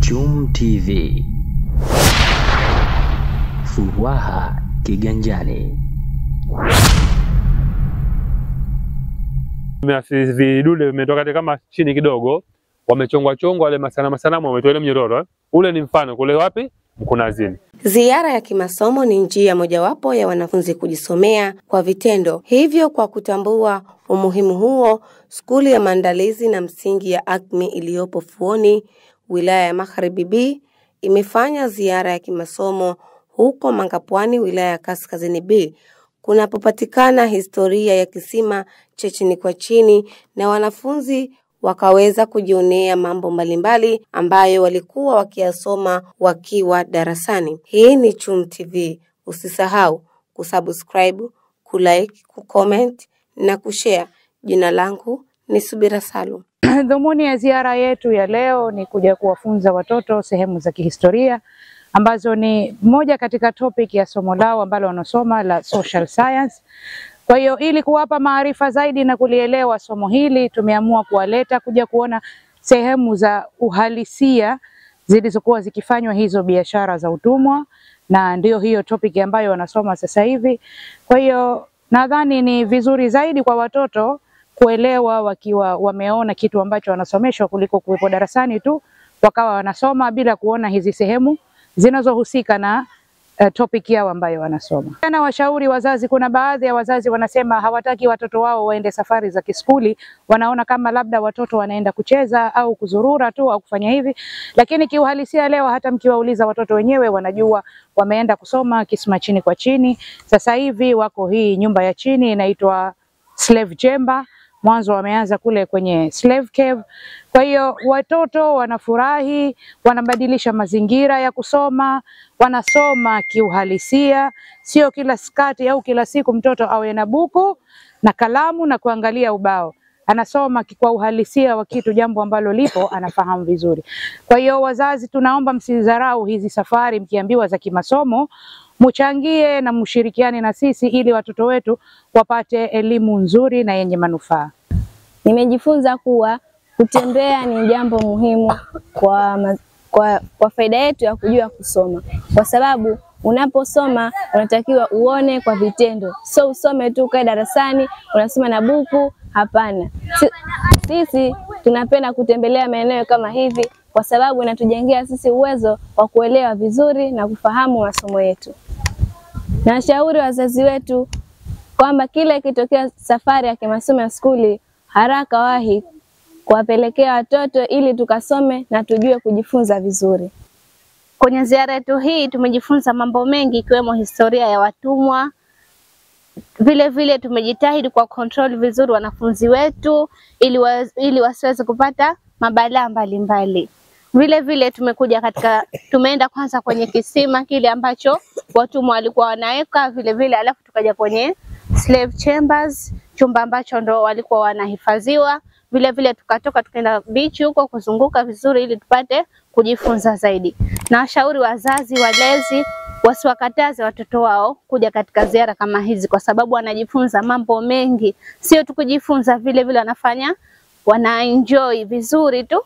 Chum TV. Furaha kiganjani. Vidude vimetoka kama chini kidogo, wamechongwa wale masanamu wametoa ile mnyororo. Ule ni mfano kule wapi? Mkunazini. Ziara ya kimasomo ni njia mojawapo ya wanafunzi kujisomea kwa vitendo. Hivyo kwa kutambua umuhimu huo, skuli ya maandalizi na msingi ya Acme iliyopo Fuoni, wilaya ya Magharibi B, imefanya ziara ya kimasomo huko Mangapwani, wilaya ya Kaskazini B, kunapopatikana historia ya kisima cha chini kwa chini, na wanafunzi wakaweza kujionea mambo mbalimbali ambayo walikuwa wakiyasoma wakiwa darasani. Hii ni Chum TV. Usisahau kusubscribe, kulike, kucomment na kushare. Jina langu ni Subira Salum. Dhumuni ya ziara yetu ya leo ni kuja kuwafunza watoto sehemu za kihistoria ambazo ni moja katika topic ya somo lao ambalo wanasoma la social science. Kwa hiyo ili kuwapa maarifa zaidi na kulielewa somo hili, tumeamua kuwaleta kuja kuona sehemu za uhalisia zilizokuwa zikifanywa hizo biashara za utumwa, na ndio hiyo topic ambayo wanasoma sasa hivi. Kwa hiyo nadhani ni vizuri zaidi kwa watoto kuelewa wakiwa wameona kitu ambacho wanasomeshwa kuliko kuwepo darasani tu wakawa wanasoma bila kuona hizi sehemu zinazohusika na topic yao ambayo wanasoma. Na washauri wazazi, kuna baadhi ya wazazi wanasema hawataki watoto wao waende safari za kiskuli, wanaona kama labda watoto wanaenda kucheza au kuzurura tu au kufanya hivi, lakini kiuhalisia leo hata mkiwauliza watoto wenyewe wanajua wameenda kusoma kisima chini kwa chini. Sasa hivi wako hii nyumba ya chini inaitwa Slave Chamber. Mwanzo wameanza kule kwenye Slave Cave. Kwa hiyo watoto wanafurahi, wanabadilisha mazingira ya kusoma, wanasoma kiuhalisia, sio kila skati au kila siku mtoto awe na buku na kalamu na kuangalia ubao. Anasoma kwa uhalisia wa kitu, jambo ambalo lipo anafahamu vizuri. Kwa hiyo wazazi, tunaomba msidharau hizi safari mkiambiwa za kimasomo, mchangie na mshirikiane na sisi ili watoto wetu wapate elimu nzuri na yenye manufaa. Nimejifunza kuwa kutembea ni jambo muhimu kwa faida yetu ya kujua kusoma, kwa sababu unaposoma unatakiwa uone kwa vitendo, so usome tu kwa darasani unasoma na buku. Hapana, sisi tunapenda kutembelea maeneo kama hivi kwa sababu inatujengea sisi uwezo wa kuelewa vizuri na kufahamu masomo yetu. Nashauri wazazi wetu kwamba kila ikitokea safari ya kimasomo ya skuli, haraka wahi kuwapelekea watoto ili tukasome na tujue kujifunza vizuri. Kwenye ziara yetu hii tumejifunza mambo mengi ikiwemo historia ya watumwa. Vile vile tumejitahidi kwa control vizuri wanafunzi wetu ili wasiweze kupata mabalaa mbalimbali. Vile vile tumeenda kwanza kwenye kisima kile ambacho watumwa walikuwa wanaweka, vile vile alafu tukaja kwenye Slave Chambers, chumba ambacho ndo walikuwa wanahifadhiwa. Vile vile tukatoka tukaenda beach huko kuzunguka vizuri ili tupate kujifunza zaidi. Na washauri wazazi walezi wasiwakataze watoto wao kuja katika ziara kama hizi kwa sababu wanajifunza mambo mengi. Sio tu kujifunza, vile vile wana enjoy vizuri tu.